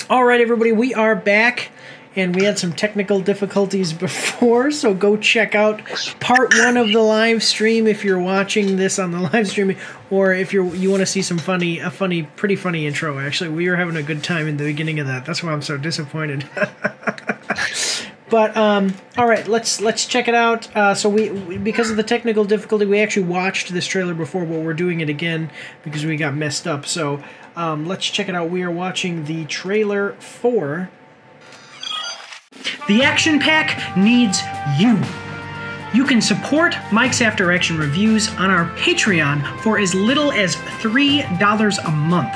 All right, everybody, we are back, and we had some technical difficulties before, so go check out part 1 of the live stream if you're watching this on the live stream, or if you want to see some pretty funny intro. Actually, we were having a good time in the beginning of that. That's why I'm so disappointed. But all right, let's check it out. So we because of the technical difficulty, we actually watched this trailer before, but we're doing it again because we got messed up. So let's check it out. We are watching the trailer for The Action Pack Needs You. You can support Mike's After Action Reviews on our Patreon for as little as $3 a month.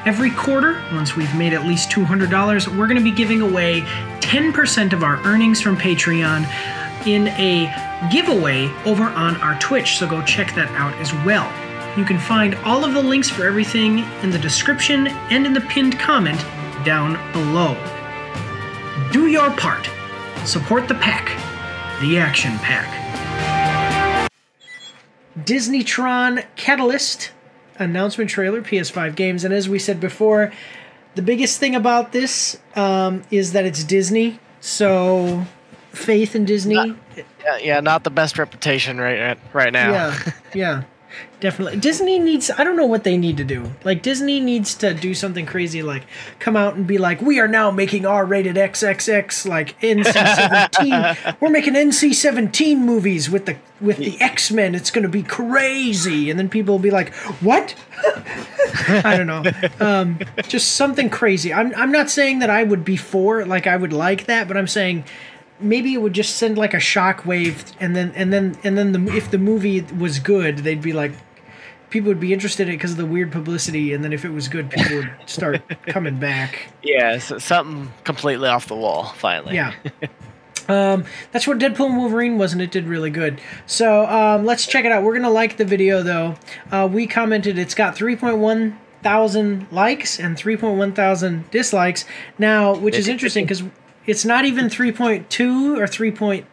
Every quarter, once we've made at least $200, we're going to be giving away 10% of our earnings from Patreon in a giveaway over on our Twitch, so go check that out as well. You can find all of the links for everything in the description and in the pinned comment down below. Do your part. Support the pack. The Action Pack. Disney TRON Catalyst announcement trailer, PS5 games, and as we said before, the biggest thing about this is that it's Disney, so faith in Disney. Not the best reputation right now. Yeah, definitely. Disney needs, I don't know what they need to do. Like, Disney needs to do something crazy, like come out and be like, we are now making R-rated XXX, like NC-17. We're making NC-17 movies with the X-Men. It's going to be crazy. And then people will be like, what? I don't know. Just something crazy. I'm not saying that I would be for, like, I would like that, but I'm saying maybe it would just send like a shockwave, and then if the movie was good, they'd be like, people would be interested in it because of the weird publicity, and then if it was good, people would start coming back. Yeah, so something completely off the wall, finally. Yeah. That's what Deadpool and Wolverine was, and it did really good. So let's check it out. We're going to like the video, though. We commented it's got 3.1 thousand likes and 3.1 thousand dislikes. Now, which is interesting because it's not even 3.2 or 3.1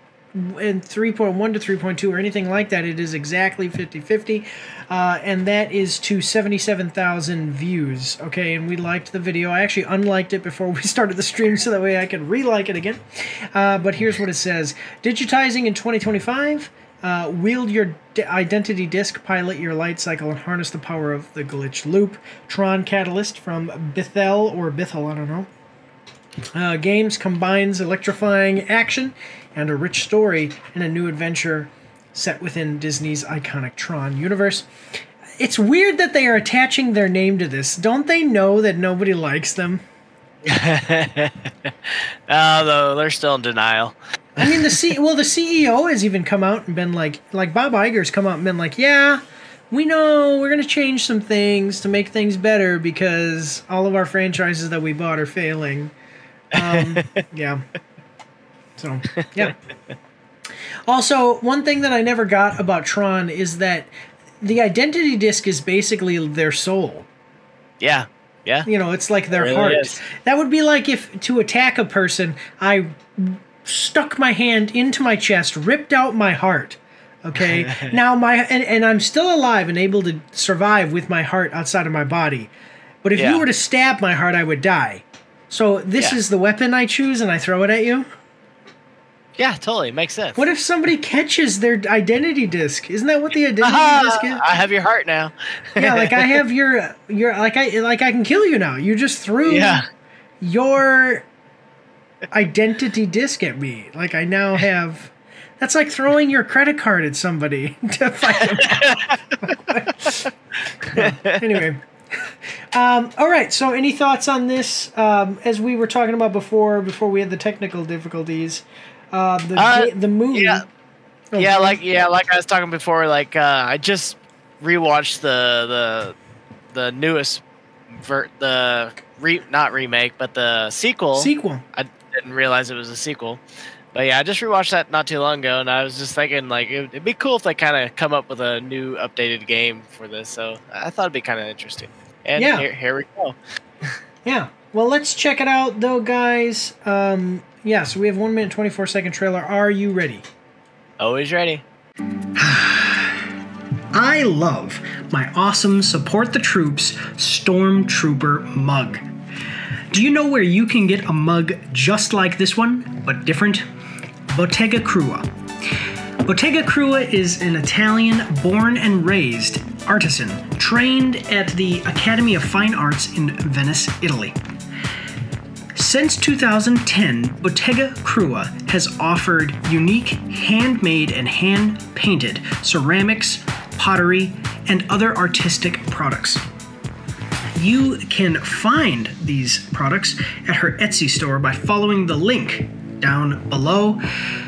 to 3.2 or anything like that. It is exactly 50-50, and that is to 77,000 views. Okay, and we liked the video. I actually unliked it before we started the stream so that way I could re-like it again. But here's what it says. Digitizing in 2025. Wield your identity disc, pilot your light cycle, and harness the power of the glitch loop. TRON Catalyst from Bithell, I don't know. Games combines electrifying action and a rich story in a new adventure set within Disney's iconic TRON universe. It's weird that they are attaching their name to this. Don't they know that nobody likes them? Although they're still in denial. I mean, the CEO has even come out and been like Bob Iger's come out and been like, yeah, we know we're going to change some things to make things better because all of our franchises that we bought are failing. Yeah. So, yeah. Also, one thing that I never got about TRON is that the identity disc is basically their soul. Yeah. Yeah. You know, it's like their it really heart. is. That would be like if to attack a person, I stuck my hand into my chest, ripped out my heart. Okay. Now and I'm still alive and able to survive with my heart outside of my body. But if you were to stab my heart, I would die. So this is the weapon I choose and I throw it at you? Yeah, totally. Makes sense. What if somebody catches their identity disc? Isn't that what the identity disc is? I have your heart now. Yeah, like I have your I can kill you now. You just threw your identity disc at me. Like I now have. That's like throwing your credit card at somebody to fight them. Anyway. All right. So, any thoughts on this? As we were talking about before we had the technical difficulties, the movie. Yeah. Like I was talking before. Like I just rewatched the newest, not remake, but the sequel. I didn't realize it was a sequel. But yeah, I just rewatched that not too long ago, and I was just thinking, like, it'd be cool if they kind of come up with a new, updated game for this. So I thought it'd be kind of interesting. And here we go. Yeah. Well, let's check it out, though, guys. Yeah, so we have 1 minute, 24-second trailer. Are you ready? Always ready. I love my awesome Support the Troops Stormtrooper mug. Do you know where you can get a mug just like this one, but different? Bottega Krua. Bottega Krua is an Italian born and raised artisan trained at the Academy of Fine Arts in Venice, Italy. Since 2010, Bottega Krua has offered unique handmade and hand-painted ceramics, pottery, and other artistic products. You can find these products at her Etsy store by following the link down below.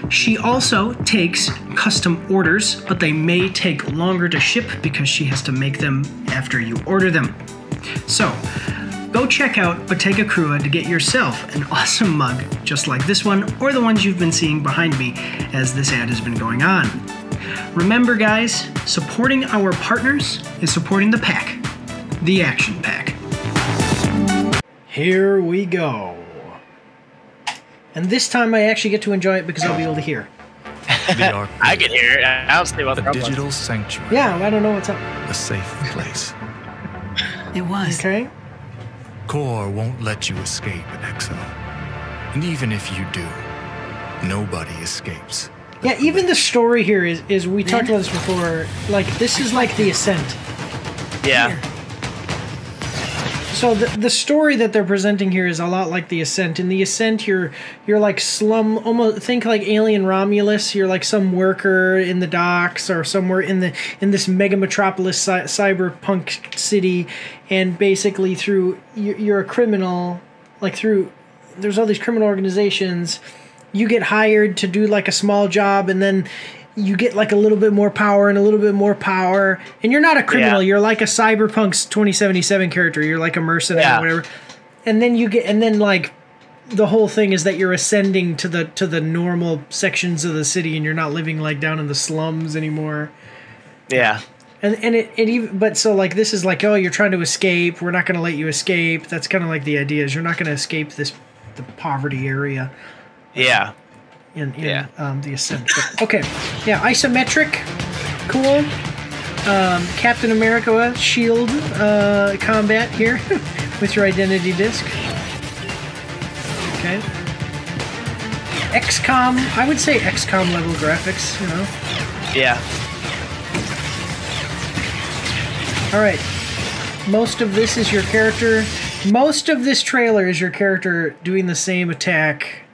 She also takes custom orders, but they may take longer to ship because she has to make them after you order them. So, go check out Bottega Krua to get yourself an awesome mug just like this one, or the ones you've been seeing behind me as this ad has been going on. Remember guys, supporting our partners is supporting the pack, the Action Pack. Here we go. And this time I actually get to enjoy it because I'll be able to hear. I can hear it. I don't see what the digital sanctuary. Yeah, I don't know what's up. A safe place. It was. Okay. Core won't let you escape in Exo. And even if you do, nobody escapes. Yeah, even the story here is we talked about this before, like, this is like the Ascent. Yeah. So the story that they're presenting here is a lot like the Ascent. In the Ascent, you're like slum, almost think like Alien Romulus. You're like some worker in the docks or somewhere in this mega metropolis cyberpunk city, and basically through you're a criminal. Like there's all these criminal organizations. You get hired to do like a small job, and then you get like a little bit more power and a little bit more power, and you're not a criminal. Yeah. You're like a Cyberpunk's 2077 character. You're like a mercenary or whatever. And then like the whole thing is that you're ascending to the normal sections of the city, and you're not living like down in the slums anymore. Yeah. And it even, but so like this is like, oh, you're trying to escape. We're not going to let you escape. That's kind of like the idea is you're not going to escape the poverty area. Yeah. In the Ascent. But, okay. Yeah, isometric. Cool. Captain America shield combat here with your identity disc. Okay. XCOM. I would say XCOM level graphics, you know. Yeah. Alright. Most of this is your character. Most of this trailer is your character doing the same attack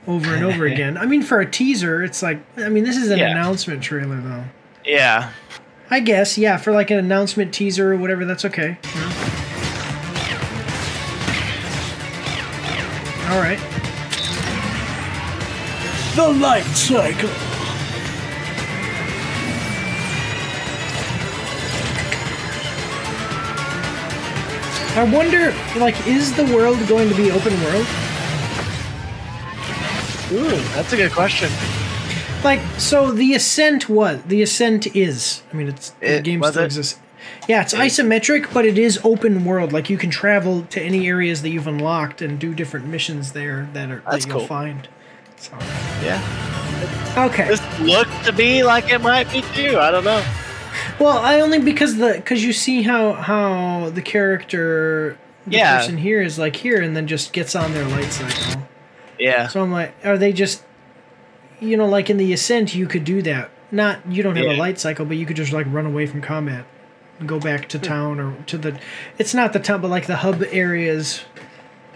over and over again. I mean, for a teaser, it's like, I mean, this is an announcement trailer, though. Yeah. I guess, yeah, for like an announcement teaser or whatever, that's okay. Yeah. All right. The light cycle. I wonder, like, is the world going to be open world? Ooh, that's a good question. Like, so the Ascent is. I mean, the game still exists. Yeah, it's isometric, but it is open world. Like, you can travel to any areas that you've unlocked and do different missions there that you'll find. So. Yeah. Okay. This looks to be like it might be too. I don't know. Well, I only because you see how the character, the person here is like here, and then just gets on their light cycle. Yeah. So I'm like, are they just, you know, like in the Ascent, you could do that. Not, you don't have a light cycle, but you could just like run away from combat and go back to town or to the, it's not the town, but like the hub areas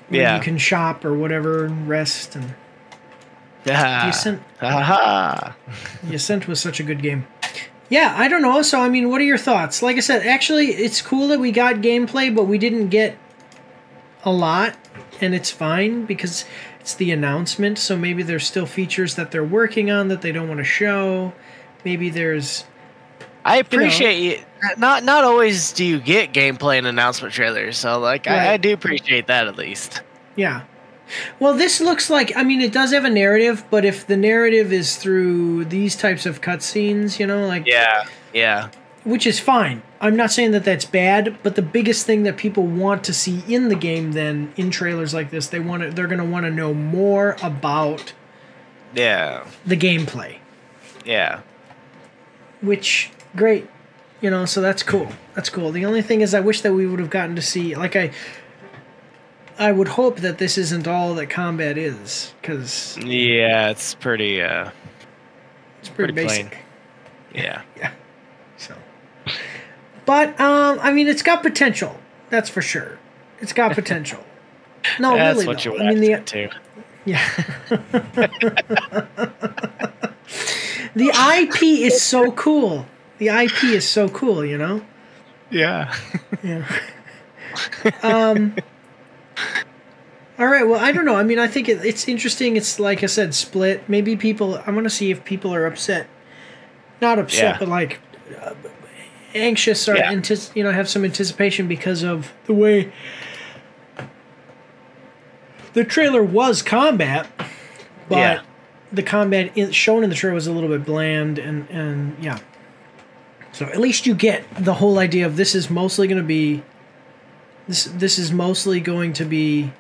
where you can shop or whatever and rest. And the Ascent, the Ascent was such a good game. Yeah, I don't know. So, I mean, what are your thoughts? Like I said, actually, it's cool that we got gameplay, but we didn't get a lot, and it's fine because it's the announcement, so maybe there's still features that they're working on that they don't want to show. Maybe there's... I appreciate you. Not always do you get gameplay and announcement trailers, so like I do appreciate that at least. Yeah. Well, this looks like, I mean, it does have a narrative, but if the narrative is through these types of cutscenes, you know, like... Yeah. Which is fine. I'm not saying that that's bad, but the biggest thing that people want to see in the game then, in trailers like this, they're going to want to know more about the gameplay. Yeah. Which, great. You know, so that's cool. That's cool. The only thing is I wish that we would have gotten to see, like I would hope that this isn't all that combat is, because yeah, it's pretty pretty basic. plain. Yeah. Yeah. So, but I mean, it's got potential. That's for sure. It's got potential. No, That's really. what you though. would I mean, too. Yeah. The IP is so cool. The IP is so cool, you know? Yeah. Yeah. All right, well, I don't know. I mean, I think it's interesting. It's, like I said, split. Maybe people... I want to see if people are upset. Not upset, but, like, anxious or, have some anticipation because of the way... The trailer was combat, but the combat shown in the trailer was a little bit bland, and yeah. So at least you get the whole idea of this is mostly going to be this is mostly going to be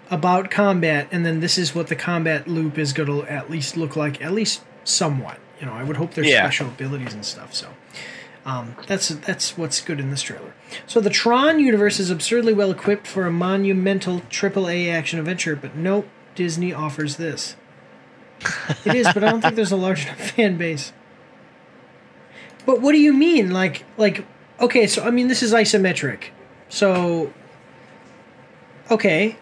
about combat, and then this is what the combat loop is going to at least look like, at least somewhat. You know, I would hope there's special abilities and stuff. So that's what's good in this trailer. So the TRON universe is absurdly well equipped for a monumental AAA action adventure, but nope, Disney offers this. It is, but I don't think there's a large enough fan base. But what do you mean? Like, okay, so I mean, this is isometric. So, okay,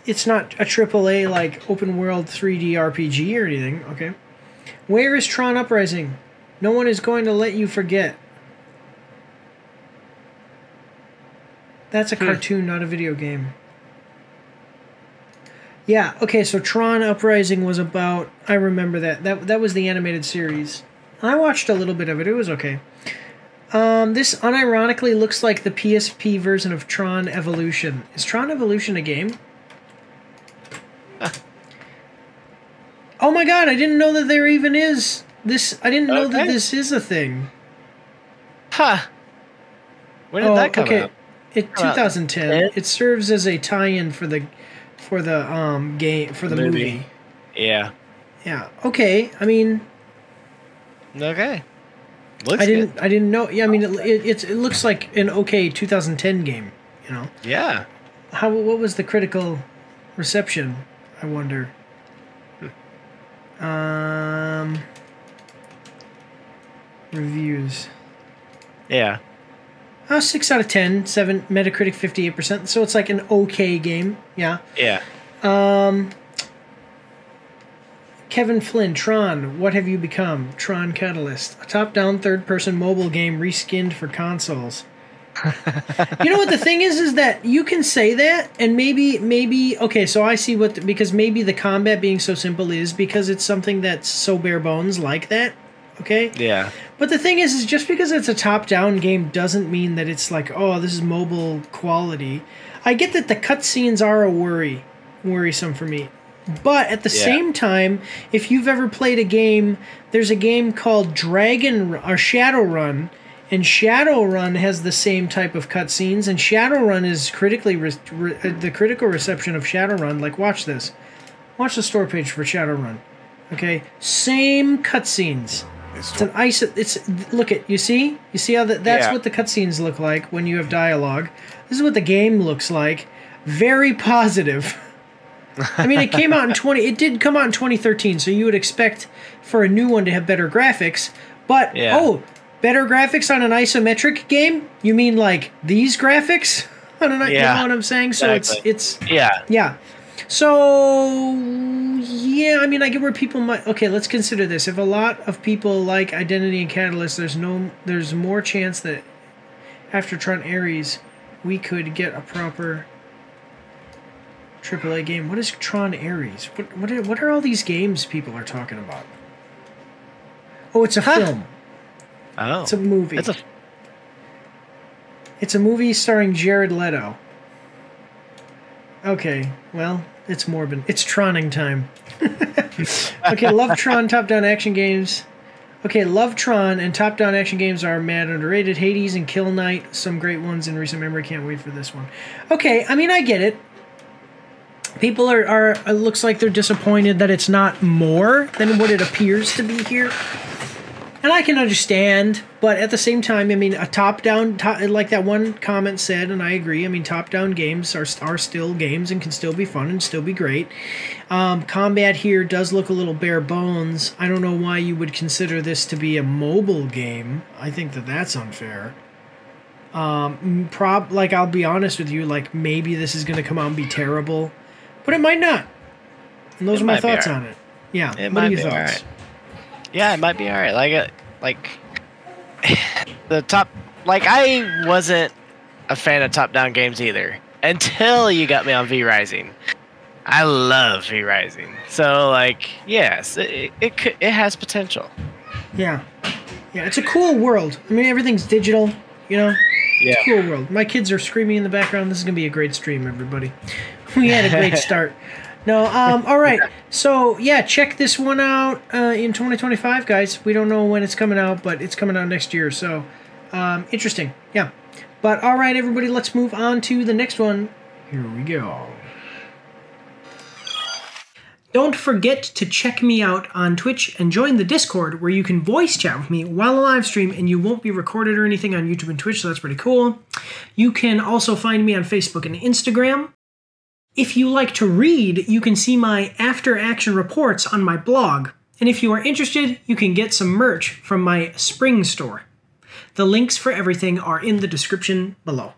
it's not a AAA, like, open world 3D RPG or anything, okay. Where is Tron Uprising? No one is going to let you forget. That's a cartoon, not a video game. Yeah, okay, so Tron Uprising was about... I remember that. That was the animated series. I watched a little bit of it. It was okay. This unironically looks like the PSP version of Tron Evolution. Is Tron Evolution a game? Oh my god, I didn't know that there even is this. I didn't know that this is a thing. Huh. When did that come out? It 2010. It serves as a tie-in for the game, for the movie. Yeah. Yeah. Okay. I mean. Okay. Looks I didn't know. Yeah. I mean, it looks like an okay 2010 game. You know. Yeah. What was the critical reception? I wonder. Reviews. Yeah. 6 out of 10. 7 Metacritic 58%. So it's like an okay game. Yeah. Yeah. Kevin Flynn, Tron, what have you become? Tron Catalyst, a top-down third-person mobile game reskinned for consoles. You know what the thing is that you can say that, and maybe okay, so I see because maybe the combat being so simple is because it's something that's so bare bones like that, okay? Yeah. But the thing is just because it's a top-down game doesn't mean that it's like, oh, this is mobile quality. I get that the cutscenes are worrisome for me. But at the same time, if you've ever played a game, there's a game called Shadowrun, and Shadowrun has the same type of cutscenes, and Shadowrun is the critical reception of Shadowrun. Like, watch this. Watch the store page for Shadowrun. Okay, same cutscenes. Look at you see how that's what the cutscenes look like when you have dialogue. This is what the game looks like. Very positive. I mean, it did come out in 2013, so you would expect for a new one to have better graphics, but better graphics on an isometric game? You mean like these graphics on an you know what I'm saying? So it's So yeah, I mean, I get where people might. Okay, let's consider this. If a lot of people like Identity and Catalyst, there's more chance that after Tron Ares, we could get a proper AAA game. What is Tron Ares? What are all these games people are talking about? Oh, it's a film. Oh. It's a movie. It's a movie starring Jared Leto. Okay, well, it's morbid. It's Troning time. Okay, love Tron top-down action games. Okay, love Tron and top-down action games are mad underrated. Hades and Kill Knight, some great ones in recent memory. Can't wait for this one. Okay, I mean, I get it. People are it looks like they're disappointed that it's not more than what it appears to be here. And I can understand, but at the same time, I mean, a top-down, like that one comment said, and I agree, I mean, top-down games are still games and can still be fun and still be great. Combat here does look a little bare bones. I don't know why you would consider this to be a mobile game. I think that that's unfair. Like, I'll be honest with you, like, maybe this is going to come out and be terrible, but it might not. And those are my thoughts on it. Yeah, what are your thoughts? Right. Yeah, it might be alright. Like the top, like I wasn't a fan of top-down games either until you got me on V Rising. I love V Rising, so like, yes, it has potential. Yeah, it's a cool world. I mean, everything's digital, you know. Yeah. It's a cool world. My kids are screaming in the background. This is gonna be a great stream, everybody. We had a great start. No, all right. So, yeah, check this one out in 2025, guys. We don't know when it's coming out, but it's coming out next year. So, interesting. Yeah. But, all right, everybody, let's move on to the next one. Here we go. Don't forget to check me out on Twitch and join the Discord where you can voice chat with me while I live stream and you won't be recorded or anything on YouTube and Twitch, so that's pretty cool. You can also find me on Facebook and Instagram. If you like to read, you can see my after-action reports on my blog. And if you are interested, you can get some merch from my spring store. The links for everything are in the description below.